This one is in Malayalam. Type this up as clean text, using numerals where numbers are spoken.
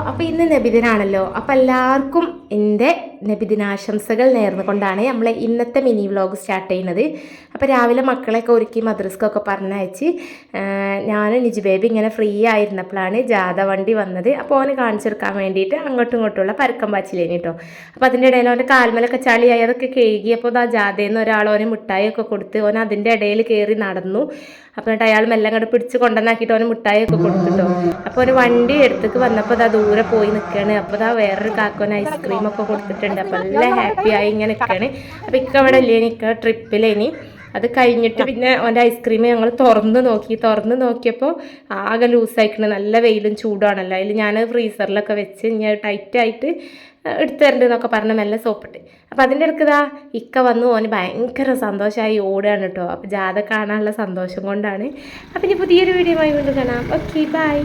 അപ്പോൾ ഇന്ന് നബിദിനാണല്ലോ. അപ്പോൾ എല്ലാവർക്കും എൻ്റെ നബിദിനാശംസകൾ നേർന്നുകൊണ്ടാണ് നമ്മൾ ഇന്നത്തെ മിനി വ്ലോഗ് സ്റ്റാർട്ട് ചെയ്യുന്നത്. അപ്പോൾ രാവിലെ മക്കളെയൊക്കെ ഒരുക്കി മദ്രസക്കൊക്കെ പറഞ്ഞയച്ച് ഞാനും നിജു ബേബി ഇങ്ങനെ ഫ്രീ ആയിരുന്നപ്പോഴാണ് ജാഥ വണ്ടി വന്നത്. അപ്പോൾ ഓന് കാണിച്ചെടുക്കാൻ വേണ്ടിയിട്ട് അങ്ങോട്ടും ഇങ്ങോട്ടുള്ള പരക്കം പാച്ചിലേനി കേട്ടോ. അപ്പോൾ അതിൻ്റെ ഇടയിൽ അവൻ്റെ കാൽമലൊക്കെ ചളിയായി അതൊക്കെ കഴുകി. അപ്പോൾ ആ ജാഥയിൽ നിന്ന് ഒരാൾ ഓന് മിഠായിയൊക്കെ കൊടുത്ത് ഓൻ അതിൻ്റെ ഇടയിൽ കയറി നടന്നു. അപ്പോൾ എന്നിട്ട് അയാൾ മെല്ലെ അങ്ങോട്ട് പിടിച്ച് കൊണ്ടുവന്നാക്കിയിട്ട് ഓന് മിഠായിയൊക്കെ കൊടുത്തിട്ടോ. അപ്പോൾ ഒരു വണ്ടി എടുത്തേക്ക് വന്നപ്പോൾ അതാ ദൂരെ പോയി നിൽക്കുകയാണ്. അപ്പോൾ അതാ വേറൊരു കാക്കോന് ഐസ്ക്രീമൊക്കെ കൊടുത്തിട്ടുണ്ട്. അപ്പോൾ നല്ല ഹാപ്പിയായി ഇങ്ങനെ നിൽക്കുകയാണ്. അപ്പോൾ ഇക്ക അവിടെ ഇല്ലേ, ഇക്ക ട്രിപ്പിലേനി. അത് കഴിഞ്ഞിട്ട് പിന്നെ അവൻ്റെ ഐസ്ക്രീം ഞങ്ങൾ തുറന്ന് നോക്കിയപ്പോൾ ആകെ ലൂസായിക്കണം. നല്ല വെയിലും ചൂടാണല്ലോ. അതിൽ ഞാൻ ഫ്രീസറിലൊക്കെ വെച്ച് ഇനി ടൈറ്റായിട്ട് എടുത്തു തരണ്ടെന്നൊക്കെ പറഞ്ഞ് മെല്ലെ സോപ്പിട്ട്. അപ്പോൾ അതിൻ്റെ ഇടയ്ക്ക് ഇക്ക വന്നു. ഓന് ഭയങ്കര സന്തോഷമായി ഓടുകയാണ് കേട്ടോ. അപ്പോൾ ജാഥ കാണാനുള്ള സന്തോഷം കൊണ്ടാണ്. അപ്പോൾ ഇനി പുതിയൊരു വീഡിയോ ആയി കൊണ്ട് കാണാം. Okay, by.